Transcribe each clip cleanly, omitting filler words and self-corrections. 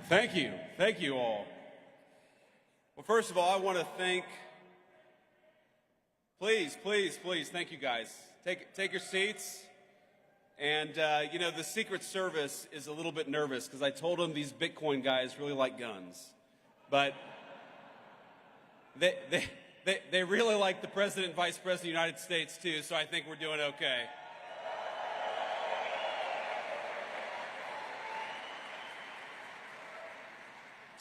Thank you. Thank you all. Well, first of all, I want to thank, please, thank you guys. Take your seats. And, the Secret Service is a little bit nervous because I told them these Bitcoin guys really like guns. But they really like the President and Vice President of the United States, too, so I think we're doing okay.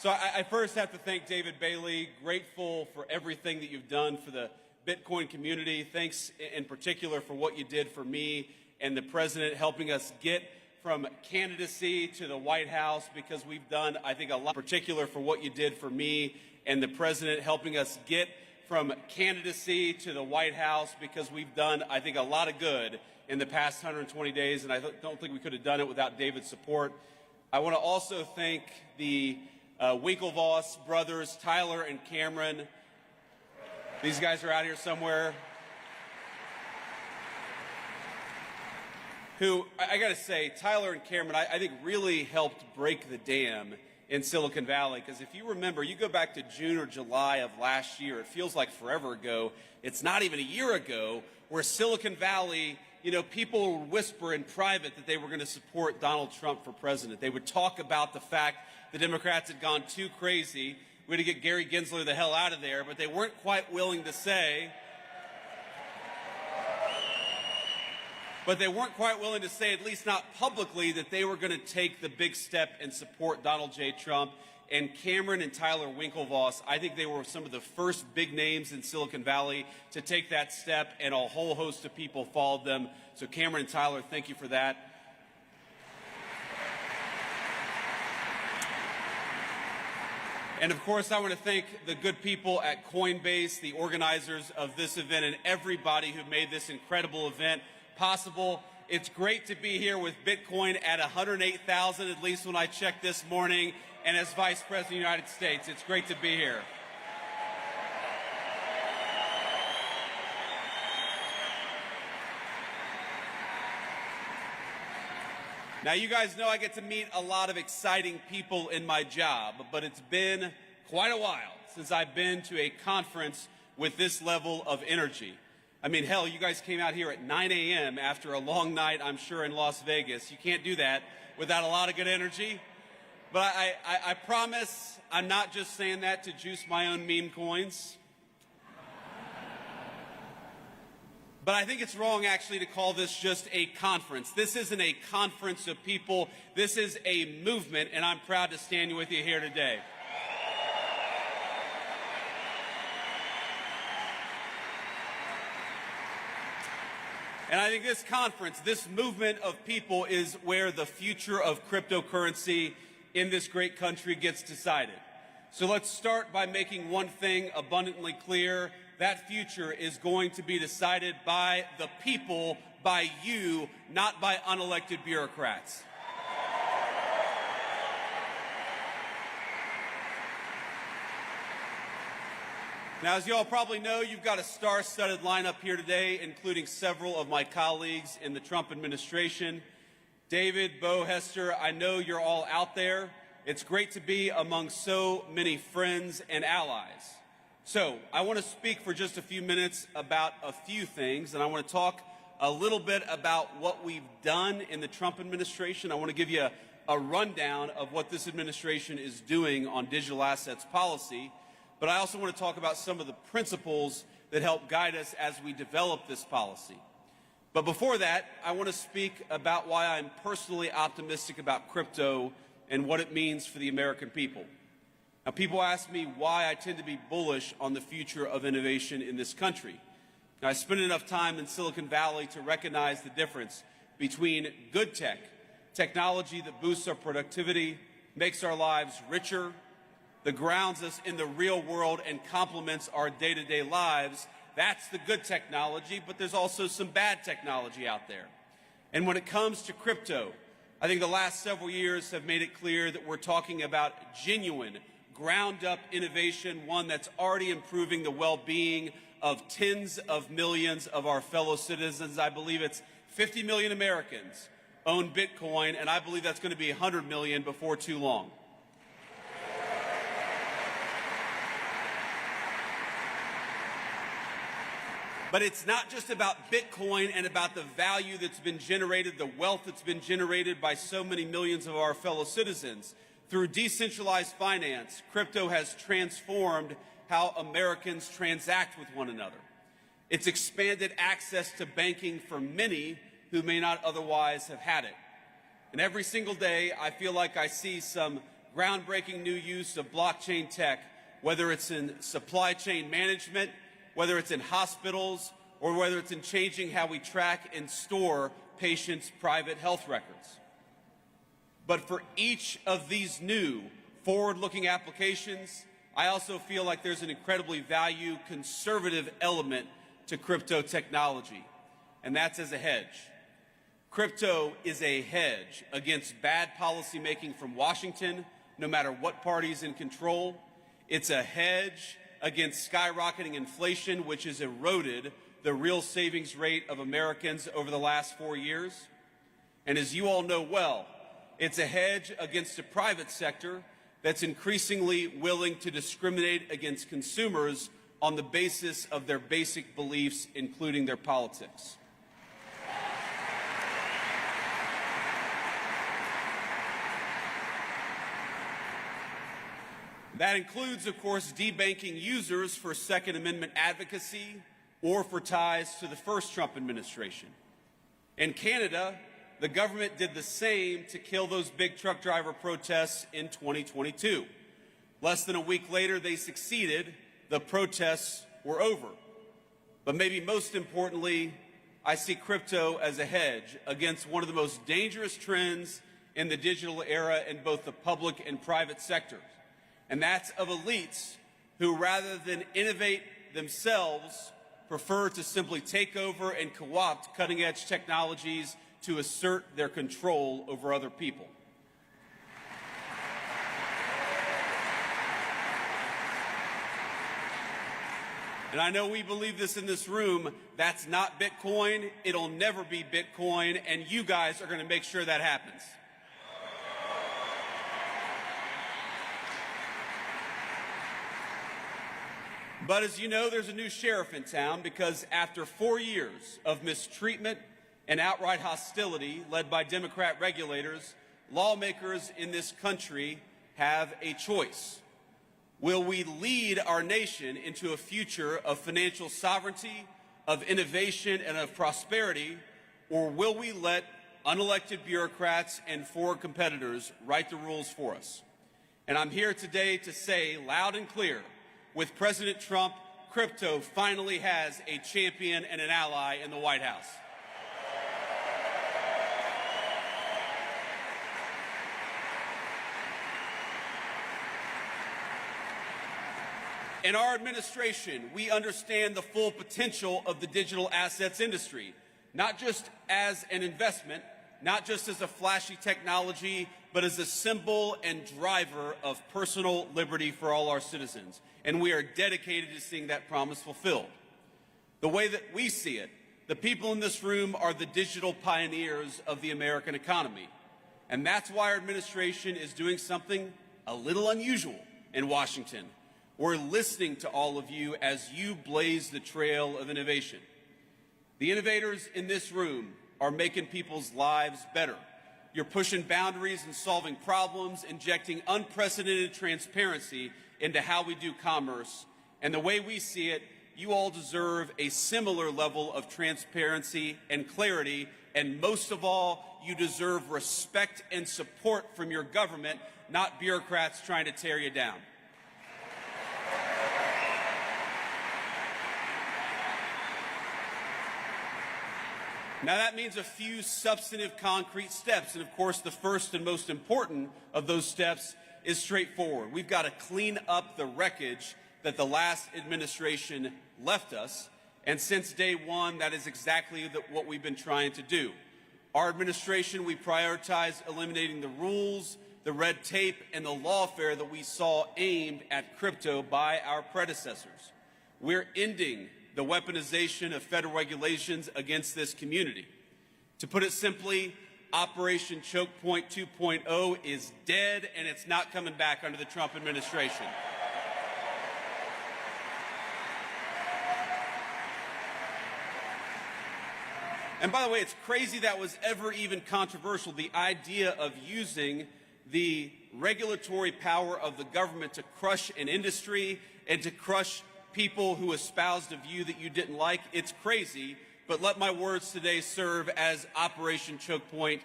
So I first have to thank David Bailey, grateful for everything that you've done for the Bitcoin community. Thanks in particular for what you did for me and the President, helping us get from candidacy to the White House, because we've done, I think, a lot. In particular for what you did for me and the President, helping us get from candidacy to the White House, because we've done, I think, a lot of good in the past 120 days, and I don't think we could have done it without David's support. I want to also thank the Winklevoss brothers, Tyler and Cameron. These guys are out here somewhere. Who, I got to say, Tyler and Cameron, I think really helped break the dam in Silicon Valley. Because if you remember, you go back to June or July of last year, it feels like forever ago. It's not even a year ago, where Silicon Valley, people would whisper in private that they were going to support Donald Trump for president. They would talk about the fact the Democrats had gone too crazy. We had to get Gary Gensler the hell out of there, but they weren't quite willing to say, at least not publicly, that they were going to take the big step and support Donald J. Trump. And Cameron and Tyler Winklevoss, I think they were some of the first big names in Silicon Valley to take that step, and a whole host of people followed them. So Cameron and Tyler, thank you for that. And of course, I want to thank the good people at Coinbase, the organizers of this event, and everybody who made this incredible event possible. It's great to be here with Bitcoin at 108,000, at least when I checked this morning, and as Vice President of the United States. It's great to be here. Now, you guys know I get to meet a lot of exciting people in my job, but it's been quite a while since I've been to a conference with this level of energy. I mean, hell, you guys came out here at 9 a.m. after a long night, I'm sure, in Las Vegas. You can't do that without a lot of good energy. But I promise I'm not just saying that to juice my own meme coins. But I think it's wrong, actually, to call this just a conference. This isn't a conference of people. This is a movement, and I'm proud to stand with you here today. And I think this conference, this movement of people, is where the future of cryptocurrency in this great country gets decided. So let's start by making one thing abundantly clear. That future is going to be decided by the people, by you, not by unelected bureaucrats. Now, as you all probably know, you've got a star-studded lineup here today, including several of my colleagues in the Trump administration. David, Bo, Hester, I know you're all out there. It's great to be among so many friends and allies. So I want to speak for just a few minutes about a few things, and I want to talk a little bit about what we've done in the Trump administration. I want to give you a rundown of what this administration is doing on digital assets policy. But I also want to talk about some of the principles that help guide us as we develop this policy. But before that, I want to speak about why I'm personally optimistic about crypto and what it means for the American people. Now, people ask me why I tend to be bullish on the future of innovation in this country. Now, I spent enough time in Silicon Valley to recognize the difference between good tech, technology that boosts our productivity, makes our lives richer, that grounds us in the real world and complements our day-to-day lives. That's the good technology, but there's also some bad technology out there. And when it comes to crypto, I think the last several years have made it clear that we're talking about genuine, ground-up innovation, one that's already improving the well-being of tens of millions of our fellow citizens. I believe it's 50 million Americans own Bitcoin, and I believe that's going to be 100 million before too long. But it's not just about Bitcoin and about the value that's been generated, the wealth that's been generated by so many millions of our fellow citizens. Through decentralized finance, crypto has transformed how Americans transact with one another. It's expanded access to banking for many who may not otherwise have had it. And every single day, I feel like I see some groundbreaking new use of blockchain tech, whether it's in supply chain management, whether it's in hospitals, or whether it's in changing how we track and store patients' private health records. But for each of these new forward-looking applications, I also feel like there's an incredibly conservative element to crypto technology, and that's as a hedge. Crypto is a hedge against bad policymaking from Washington, no matter what party's in control. It's a hedge against skyrocketing inflation, which has eroded the real savings rate of Americans over the last 4 years. And as you all know well, it's a hedge against a private sector that's increasingly willing to discriminate against consumers on the basis of their basic beliefs, including their politics. That includes, of course, debanking users for Second Amendment advocacy or for ties to the first Trump administration. In Canada, the government did the same to kill those big truck driver protests in 2022. Less than a week later, they succeeded. The protests were over. But maybe most importantly, I see crypto as a hedge against one of the most dangerous trends in the digital era in both the public and private sectors. And that's of elites who, rather than innovate themselves, prefer to simply take over and co-opt cutting-edge technologies to assert their control over other people. And I know we believe this in this room. That's not Bitcoin. It'll never be Bitcoin, and you guys are going to make sure that happens. But as you know, there's a new sheriff in town because after 4 years of mistreatment and outright hostility led by Democrat regulators, lawmakers in this country have a choice. Will we lead our nation into a future of financial sovereignty, of innovation, and of prosperity, or will we let unelected bureaucrats and foreign competitors write the rules for us? And I'm here today to say loud and clear, with President Trump, crypto finally has a champion and an ally in the White House. In our administration, we understand the full potential of the digital assets industry, not just as an investment, not just as a flashy technology, but as a symbol and driver of personal liberty for all our citizens. And we are dedicated to seeing that promise fulfilled. The way that we see it, the people in this room are the digital pioneers of the American economy. And that's why our administration is doing something a little unusual in Washington. We're listening to all of you as you blaze the trail of innovation. The innovators in this room are making people's lives better. You're pushing boundaries and solving problems, injecting unprecedented transparency into how we do commerce. And the way we see it, you all deserve a similar level of transparency and clarity. And most of all, you deserve respect and support from your government, not bureaucrats trying to tear you down. Now that means a few substantive concrete steps, and of course the first and most important of those steps is straightforward. We've got to clean up the wreckage that the last administration left us, and since day one that is exactly what we've been trying to do. Our administration, we prioritize eliminating the rules, the red tape, and the lawfare that we saw aimed at crypto by our predecessors. We're ending the weaponization of federal regulations against this community. To put it simply, Operation Choke Point 2.0 is dead, and it's not coming back under the Trump administration. And by the way, it's crazy that was ever even controversial, the idea of using the regulatory power of the government to crush an industry and to crush people who espoused a view that you didn't like. It's crazy, but let my words today serve as Operation Choke Point.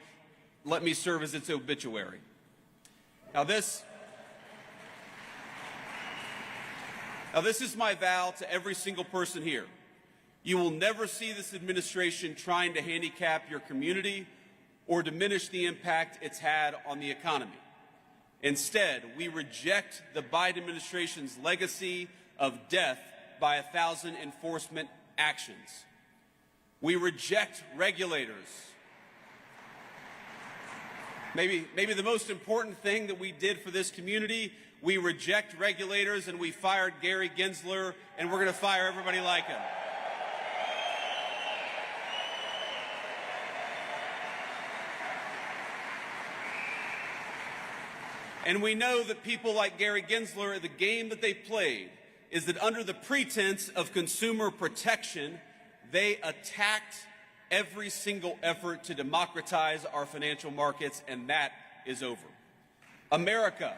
Let me serve as its obituary. Now this is my vow to every single person here. You will never see this administration trying to handicap your community or diminish the impact it's had on the economy. Instead, we reject the Biden administration's legacy of death by 1,000 enforcement actions. We reject regulators. Maybe the most important thing that we did for this community, we reject regulators and we fired Gary Gensler, and we're going to fire everybody like him. And we know that people like Gary Gensler, the game that they played is that under the pretense of consumer protection, they attacked every single effort to democratize our financial markets, and that is over. America.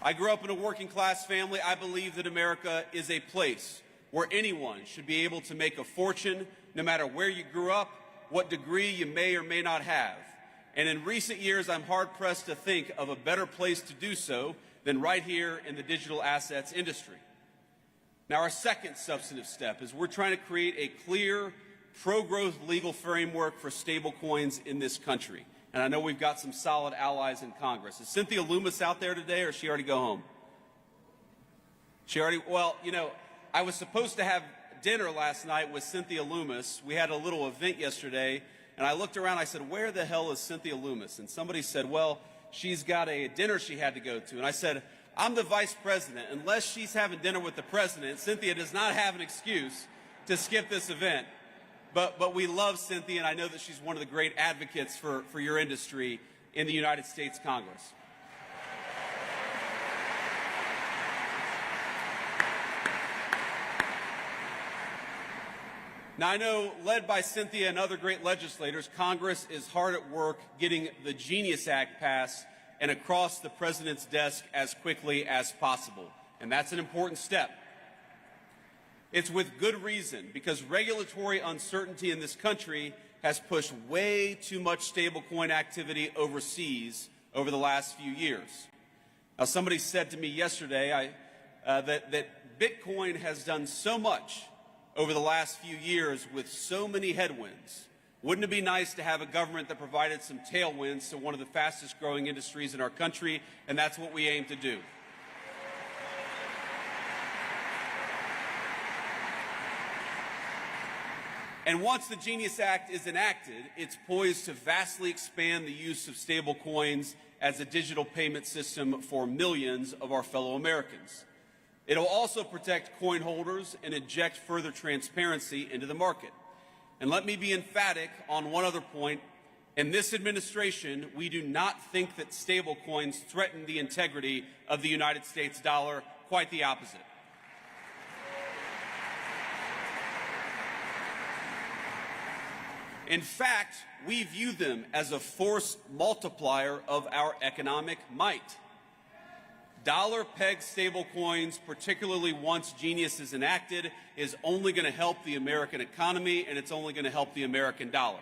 I grew up in a working class family. I believe that America is a place where anyone should be able to make a fortune, no matter where you grew up, what degree you may or may not have. And in recent years, I'm hard-pressed to think of a better place to do so than right here in the digital assets industry. Now, our second substantive step is we're trying to create a clear, pro-growth legal framework for stablecoins in this country. And I know we've got some solid allies in Congress. Is Cynthia Loomis out there today, or did she already go home? She already, well, you know, I was supposed to have dinner last night with Cynthia Loomis. We had a little event yesterday. And I looked around, I said, where the hell is Cynthia Loomis? And somebody said, well, she's got a dinner she had to go to. And I said, I'm the vice president. Unless she's having dinner with the president, Cynthia does not have an excuse to skip this event. But we love Cynthia, and I know that she's one of the great advocates for your industry in the United States Congress. Now, I know, led by Cynthia and other great legislators, Congress is hard at work getting the Genius Act passed and across the president's desk as quickly as possible. And that's an important step. It's with good reason, because regulatory uncertainty in this country has pushed way too much stablecoin activity overseas over the last few years. Now, somebody said to me yesterday that Bitcoin has done so much over the last few years with so many headwinds. Wouldn't it be nice to have a government that provided some tailwinds to one of the fastest growing industries in our country? And that's what we aim to do. And once the Genius Act is enacted, it's poised to vastly expand the use of stablecoins as a digital payment system for millions of our fellow Americans. It will also protect coin holders and inject further transparency into the market. And let me be emphatic on one other point. In this administration, we do not think that stablecoins threaten the integrity of the United States dollar. Quite the opposite. In fact, we view them as a force multiplier of our economic might. Dollar-pegged stablecoins, particularly once Genius is enacted, is only going to help the American economy, and it's only going to help the American dollar.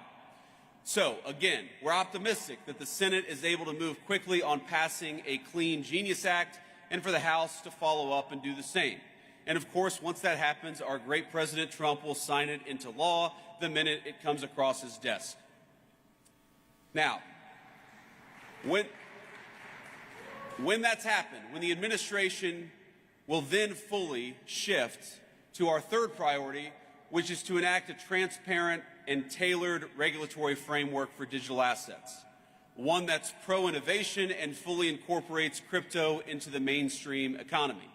So, again, we're optimistic that the Senate is able to move quickly on passing a clean Genius Act, and for the House to follow up and do the same. And of course, once that happens, our great President Trump will sign it into law the minute it comes across his desk. Now, when that's happened, when the administration will then fully shift to our third priority, which is to enact a transparent and tailored regulatory framework for digital assets, one that's pro-innovation and fully incorporates crypto into the mainstream economy.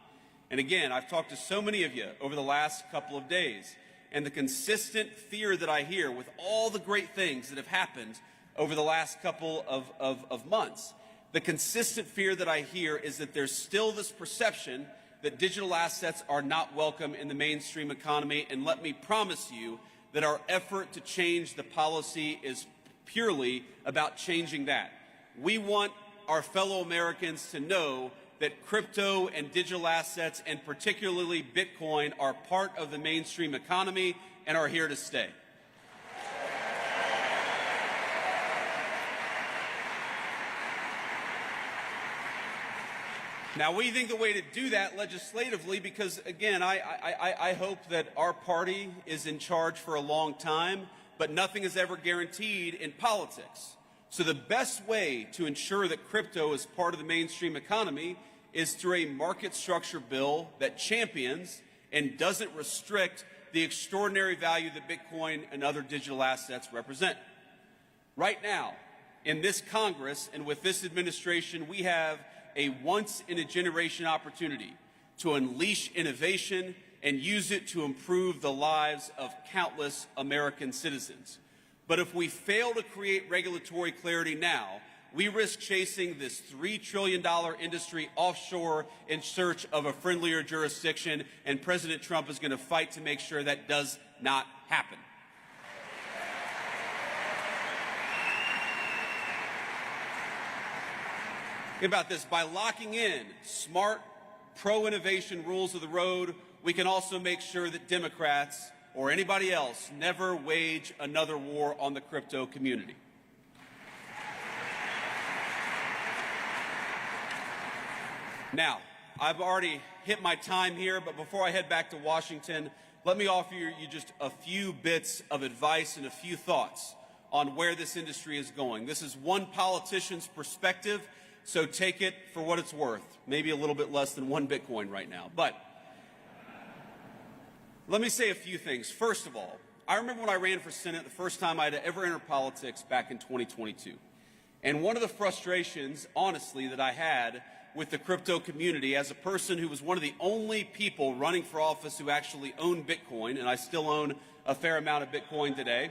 And again, I've talked to so many of you over the last couple of days, and the consistent fear that I hear with all the great things that have happened over the last couple of months, the consistent fear that I hear is that there's still this perception that digital assets are not welcome in the mainstream economy, and let me promise you that our effort to change the policy is purely about changing that. We want our fellow Americans to know that crypto and digital assets, and particularly Bitcoin, are part of the mainstream economy and are here to stay. Now, we think the way to do that legislatively, because, again, I hope that our party is in charge for a long time, but nothing is ever guaranteed in politics. So the best way to ensure that crypto is part of the mainstream economy is through a market structure bill that champions and doesn't restrict the extraordinary value that Bitcoin and other digital assets represent. Right now, in this Congress and with this administration, we have a once-in-a-generation opportunity to unleash innovation and use it to improve the lives of countless American citizens. But if we fail to create regulatory clarity now, we risk chasing this $3 trillion industry offshore in search of a friendlier jurisdiction, and President Trump is going to fight to make sure that does not happen. Think about this. By locking in smart, pro-innovation rules of the road, we can also make sure that Democrats or anybody else never wage another war on the crypto community. Now, I've already hit my time here, but before I head back to Washington, let me offer you just a few bits of advice and a few thoughts on where this industry is going. This is one politician's perspective, so take it for what it's worth. Maybe a little bit less than one Bitcoin right now. But let me say a few things. First of all, I remember when I ran for Senate the first time I'd ever entered politics back in 2022. And one of the frustrations, honestly, that I had with the crypto community as a person who was one of the only people running for office who actually owned Bitcoin, and I still own a fair amount of Bitcoin today.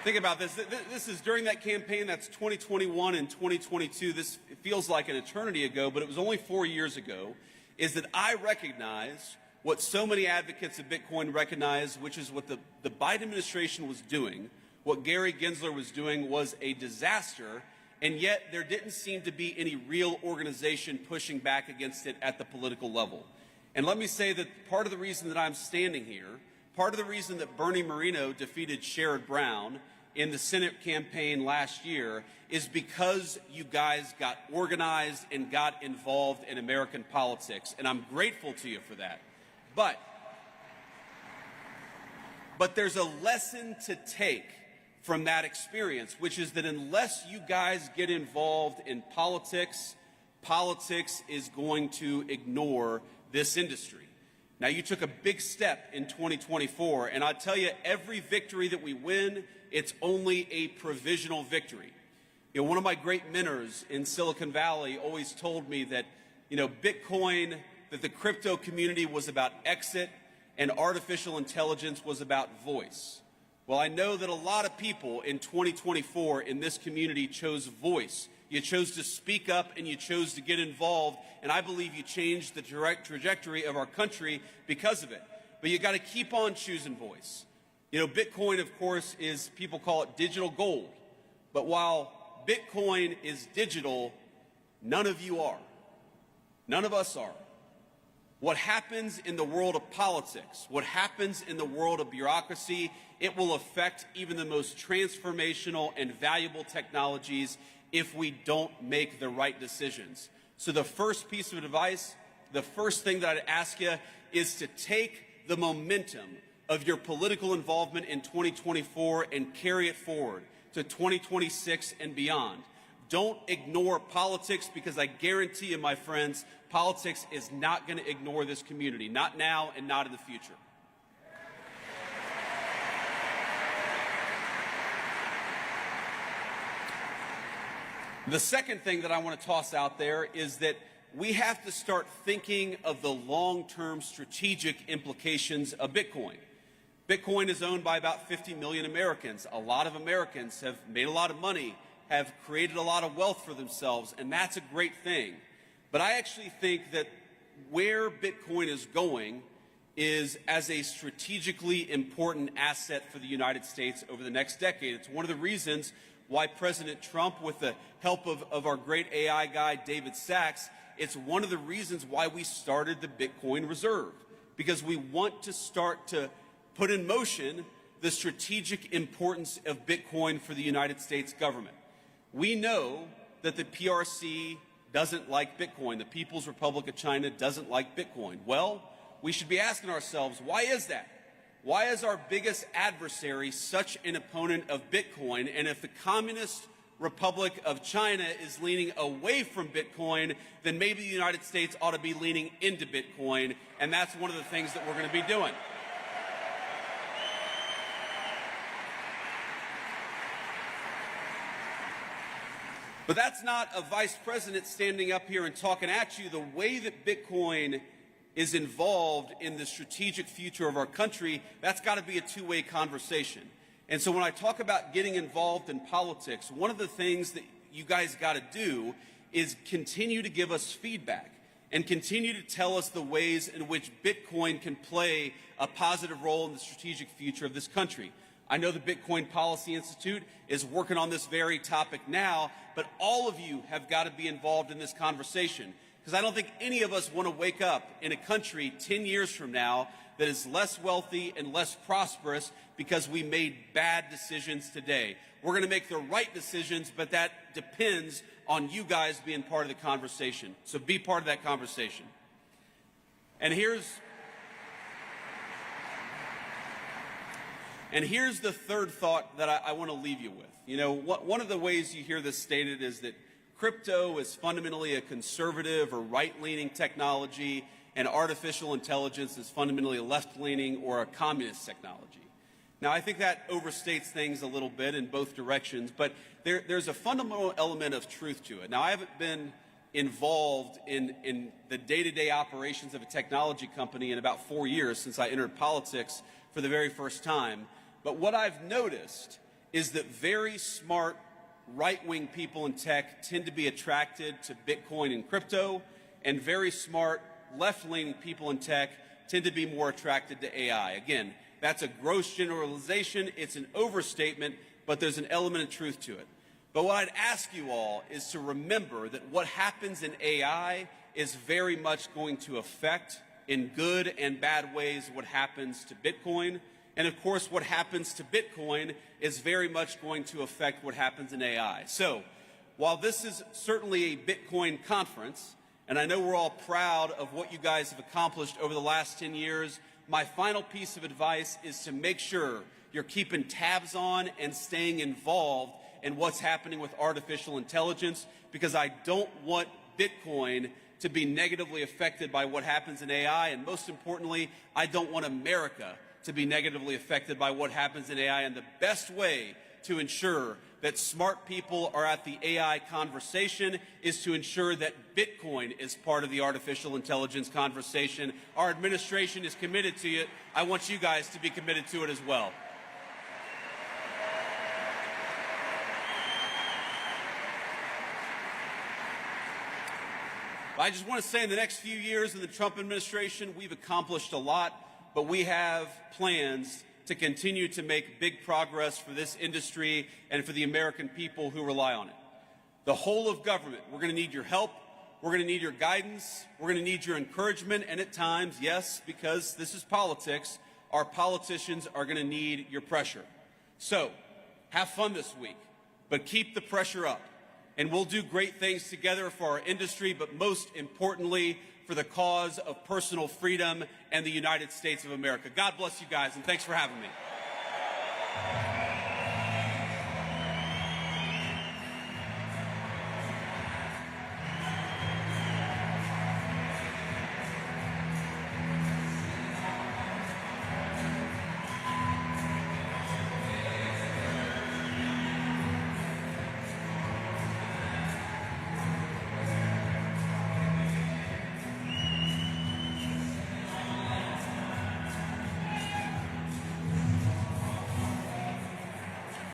Think about this. This is during that campaign. That's 2021 and 2022. This feels like an eternity ago, but it was only 4 years ago, is that I recognized what so many advocates of Bitcoin recognize, which is what the Biden administration was doing, what Gary Gensler was doing was a disaster, and yet there didn't seem to be any real organization pushing back against it at the political level. And let me say that part of the reason that I'm standing here, part of the reason that Bernie Moreno defeated Sherrod Brown in the Senate campaign last year is because you guys got organized and got involved in American politics, and I'm grateful to you for that. But there's a lesson to take from that experience, which is that unless you guys get involved in politics, politics is going to ignore this industry. Now, you took a big step in 2024, and I tell you, every victory that we win, it's only a provisional victory. You know, one of my great mentors in Silicon Valley always told me that, Bitcoin, that the crypto community was about exit and artificial intelligence was about voice. Well, I know that a lot of people in 2024 in this community chose voice. You chose to speak up and you chose to get involved, and I believe you changed the direct trajectory of our country because of it. But you got to keep on choosing voice. Bitcoin, of course, people call it digital gold. But while Bitcoin is digital, none of you are. None of us are. What happens in the world of politics, what happens in the world of bureaucracy, it will affect even the most transformational and valuable technologies if we don't make the right decisions. So the first piece of advice, the first thing that I'd ask you is to take the momentum of your political involvement in 2024 and carry it forward to 2026 and beyond. Don't ignore politics, because I guarantee you, my friends, politics is not going to ignore this community, not now and not in the future. The second thing that I want to toss out there is that we have to start thinking of the long-term strategic implications of Bitcoin. Bitcoin is owned by about 50 million Americans. A lot of Americans have made a lot of money have created a lot of wealth for themselves, and that's a great thing. But I actually think that where Bitcoin is going is as a strategically important asset for the United States over the next decade. It's one of the reasons why President Trump, with the help of our great AI guy, David Sachs, it's one of the reasons why we started the Bitcoin Reserve, because we want to start to put in motion the strategic importance of Bitcoin for the United States government. We know that the PRC doesn't like Bitcoin. The People's Republic of China doesn't like Bitcoin. Well, we should be asking ourselves, why is that? Why is our biggest adversary such an opponent of Bitcoin? And if the Communist Republic of China is leaning away from Bitcoin, then maybe the United States ought to be leaning into Bitcoin, and that's one of the things that we're going to be doing. But that's not a vice president standing up here and talking at you. The way that Bitcoin is involved in the strategic future of our country, that's got to be a two-way conversation. And so when I talk about getting involved in politics, one of the things that you guys got to do is continue to give us feedback and continue to tell us the ways in which Bitcoin can play a positive role in the strategic future of this country. I know the Bitcoin Policy Institute is working on this very topic now, but all of you have got to be involved in this conversation, because I don't think any of us want to wake up in a country 10 years from now that is less wealthy and less prosperous because we made bad decisions today. We're going to make the right decisions, but that depends on you guys being part of the conversation. So be part of that conversation. And here's the third thought that I want to leave you with. You know, one of the ways you hear this stated is that crypto is fundamentally a conservative or right-leaning technology, and artificial intelligence is fundamentally a left-leaning or a communist technology. Now, I think that overstates things a little bit in both directions, but there's a fundamental element of truth to it. Now, I haven't been involved in the day-to-day operations of a technology company in about 4 years since I entered politics for the very first time. But what I've noticed is that very smart right-wing people in tech tend to be attracted to Bitcoin and crypto, and very smart left-leaning people in tech tend to be more attracted to AI. Again, that's a gross generalization, it's an overstatement, but there's an element of truth to it. But what I'd ask you all is to remember that what happens in AI is very much going to affect, in good and bad ways, what happens to Bitcoin. And of course, what happens to Bitcoin is very much going to affect what happens in AI. So, while this is certainly a Bitcoin conference, and I know we're all proud of what you guys have accomplished over the last 10 years, my final piece of advice is to make sure you're keeping tabs on and staying involved in what's happening with artificial intelligence, because I don't want Bitcoin to be negatively affected by what happens in AI, and most importantly, I don't want America to be negatively affected by what happens in AI. And the best way to ensure that smart people are at the AI conversation is to ensure that Bitcoin is part of the artificial intelligence conversation. Our administration is committed to it. I want you guys to be committed to it as well. I just want to say in the next few years in the Trump administration, we've accomplished a lot, but we have plans to continue to make big progress for this industry and for the American people who rely on it. The whole of government, we're going to need your help, we're going to need your guidance, we're going to need your encouragement, and at times, yes, because this is politics, our politicians are going to need your pressure. So, have fun this week, but keep the pressure up. And we'll do great things together for our industry, but most importantly, for the cause of personal freedom and the United States of America. God bless you guys, and thanks for having me.